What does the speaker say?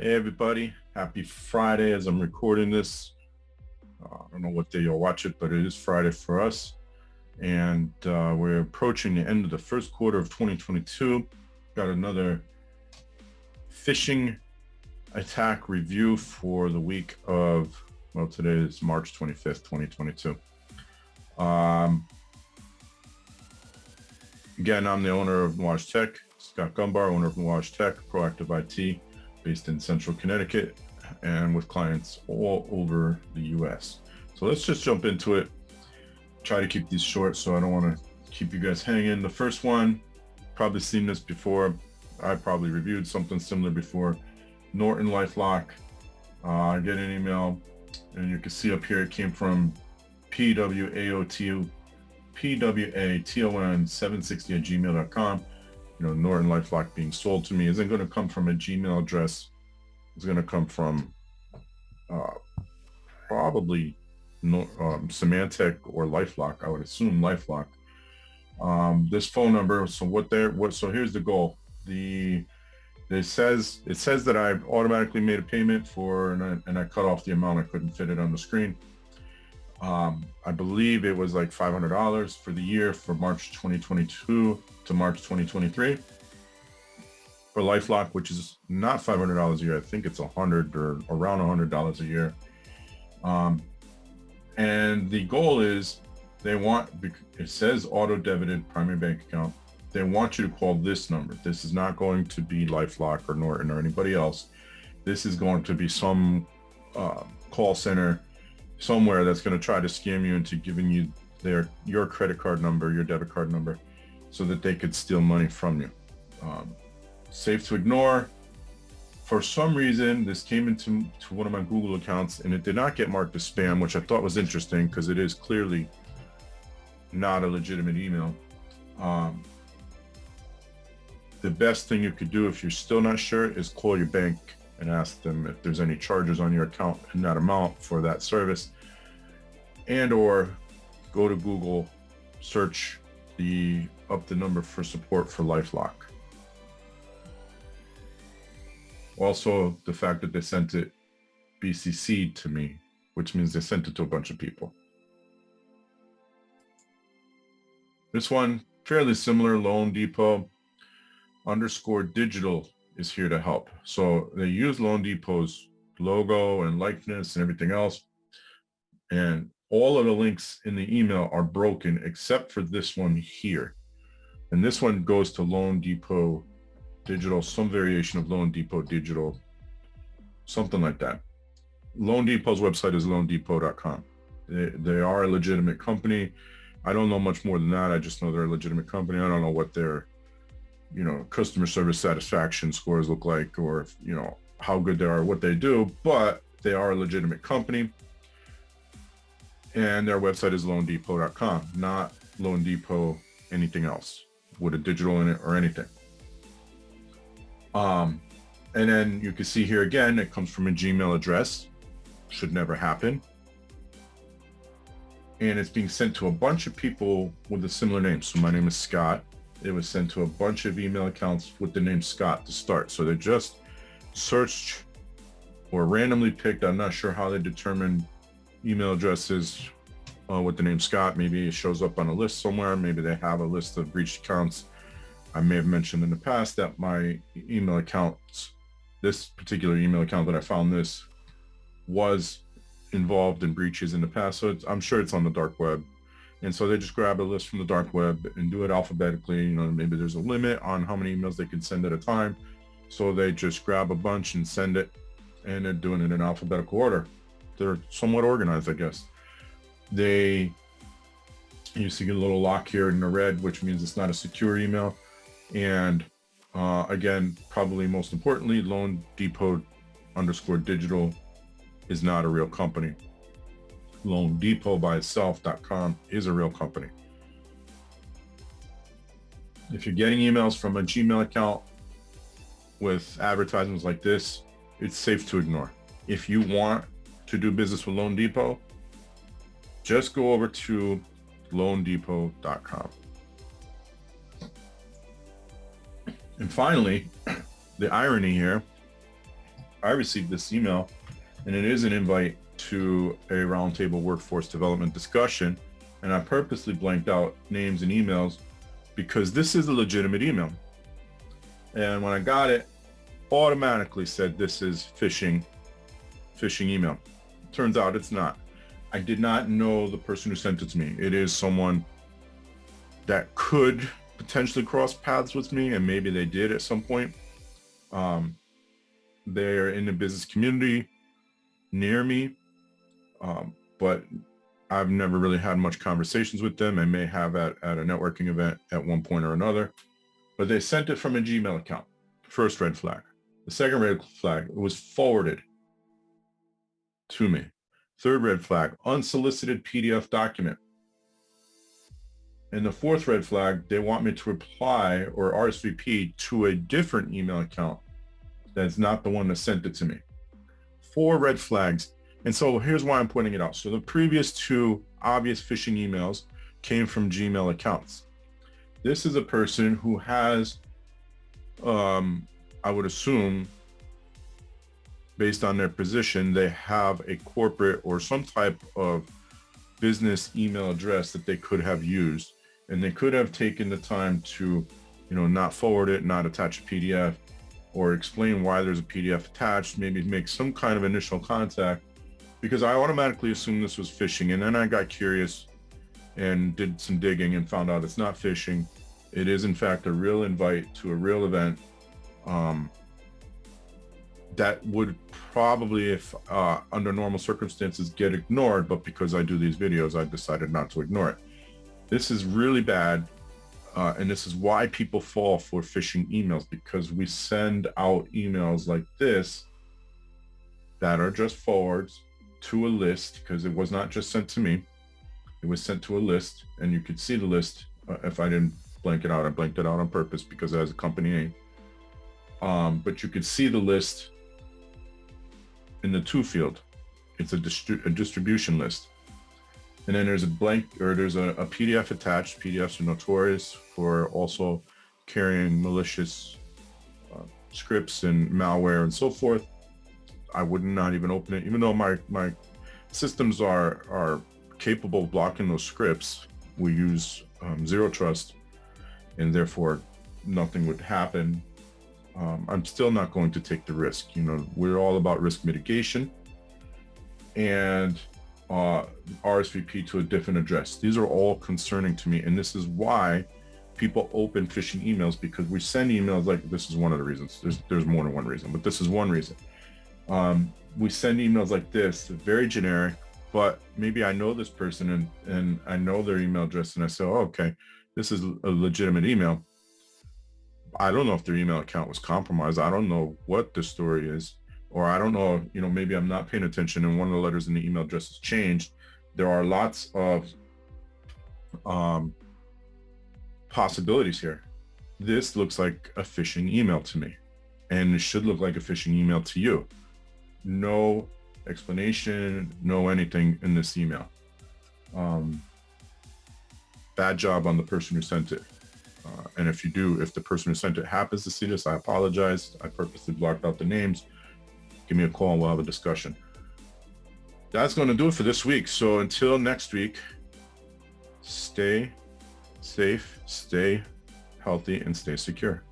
Hey everybody, happy Friday as I'm recording this. I don't know what day you'll watch it, but it is Friday for us. And we're approaching the end of the first quarter of 2022. Got another phishing attack review for the week of, well, today is March 25th, 2022. Again, I'm the owner of Nwaj Tech, Scott Gumbar, owner of Nwaj Tech, Proactive IT, based in Central Connecticut, and with clients all over the US. So let's just jump into it. Try to keep these short so I don't want to keep you guys hanging. The first one, probably seen this before. I probably reviewed something similar before. Norton LifeLock. I get an email, and you can see up here it came from PWATON760@gmail.com. Norton LifeLock being sold to me isn't going to come from a Gmail address. It's going to come from probably Symantec or LifeLock. I would assume LifeLock. This phone number. So so here's the goal. It says that I automatically made a payment for, and I cut off the amount. I couldn't fit it on the screen. I believe it was like $500 for the year for March 2022 to March 2023 for LifeLock, which is not $500 a year. I think it's $100 or around $100 a year. And the goal is it says auto debited primary bank account. They want you to call this number. This is not going to be LifeLock or Norton or anybody else. This is going to be some call center somewhere that's going to try to scam you into giving you your credit card number, your debit card number, so that they could steal money from you. Safe to ignore. For some reason, this came into one of my Google accounts and it did not get marked as spam, which I thought was interesting because it is clearly not a legitimate email. The best thing you could do if you're still not sure is call your bank and ask them if there's any charges on your account in that amount for that service, and or go to Google, search the number for support for LifeLock. Also, the fact that they sent it BCC'd to me, which means they sent it to a bunch of people. This one, fairly similar, Loan Depot _digital is here to help. So they use Loan Depot's logo and likeness and everything else. And all of the links in the email are broken except for this one here. And this one goes to Loan Depot Digital, some variation of Loan Depot Digital, something like that. Loan Depot's website is loandepot.com. They are a legitimate company. I don't know much more than that. I just know they're a legitimate company. I don't know what their customer service satisfaction scores look like, or how good they are, what they do, but they are a legitimate company. And their website is loandepot.com, not Loan Depot anything else with a digital in it or anything. And then you can see here again, it comes from a Gmail address. Should never happen. And it's being sent to a bunch of people with a similar name. So my name is Scott. It was sent to a bunch of email accounts with the name Scott to start. So they just searched or randomly picked. I'm not sure how they determine email addresses with the name Scott. Maybe it shows up on a list somewhere. Maybe they have a list of breached accounts. I may have mentioned in the past that my email accounts, this particular email account that I found this, was involved in breaches in the past. So I'm sure it's on the dark web. And so they just grab a list from the dark web and do it alphabetically. Maybe there's a limit on how many emails they can send at a time. So they just grab a bunch and send it, and they're doing it in alphabetical order. They're somewhat organized, I guess. You see a little lock here in the red, which means it's not a secure email. And again, probably most importantly, Loan Depot _digital is not a real company. Loan Depot by itself.com is a real company. If you're getting emails from a Gmail account with advertisements like this, it's safe to ignore. If you want to do business with Loan Depot, just go over to loandepot.com. And finally, the irony here I received this email, and it is an invite to a roundtable workforce development discussion. And I purposely blanked out names and emails because this is a legitimate email. And when I got it, automatically said this is phishing email. Turns out it's not. I did not know the person who sent it to me. It is someone that could potentially cross paths with me, and maybe they did at some point. They're in the business community near me, but I've never really had much conversations with them. I may have at a networking event at one point or another, but they sent it from a Gmail account. First red flag. The second red flag, it was forwarded to me. Third red flag, unsolicited PDF document. And the fourth red flag, they want me to reply or RSVP to a different email account that's not the one that sent it to me. 4 red flags. And so here's why I'm pointing it out. So the previous 2 obvious phishing emails came from Gmail accounts. This is a person who has, I would assume, based on their position, they have a corporate or some type of business email address that they could have used. And they could have taken the time to, not forward it, not attach a PDF, or explain why there's a PDF attached, maybe make some kind of initial contact, because I automatically assumed this was phishing. And then I got curious and did some digging and found out it's not phishing. It is in fact a real invite to a real event that would probably, if under normal circumstances, get ignored, but because I do these videos, I decided not to ignore it. This is really bad. And this is why people fall for phishing emails, because we send out emails like this that are just forwards to a list, because it was not just sent to me. It was sent to a list, and you could see the list. If I didn't blank it out, I blanked it out on purpose because it has a company name. But you could see the list in the to field. It's a distribution list. And then there's a blank, or there's a PDF attached. PDFs are notorious for also carrying malicious scripts and malware and so forth. I would not even open it, even though my systems are capable of blocking those scripts. We use zero trust, and therefore nothing would happen. I'm still not going to take the risk. We're all about risk mitigation and RSVP to a different address. These are all concerning to me, and this is why people open phishing emails, because we send emails like this. Is one of the reasons. There's more than one reason, but this is one reason. We send emails like this, very generic, but maybe I know this person and I know their email address, and I say, oh, okay, this is a legitimate email. I don't know if their email account was compromised. I don't know what the story is. Or I don't know, maybe I'm not paying attention and one of the letters in the email address has changed. There are lots of possibilities here. This looks like a phishing email to me, and it should look like a phishing email to you. No explanation, no anything in this email. Bad job on the person who sent it. And if the person who sent it happens to see this, I apologize. I purposely blocked out the names. Give me a call and we'll have a discussion. That's going to do it for this week. So until next week, stay safe, stay healthy, and stay secure.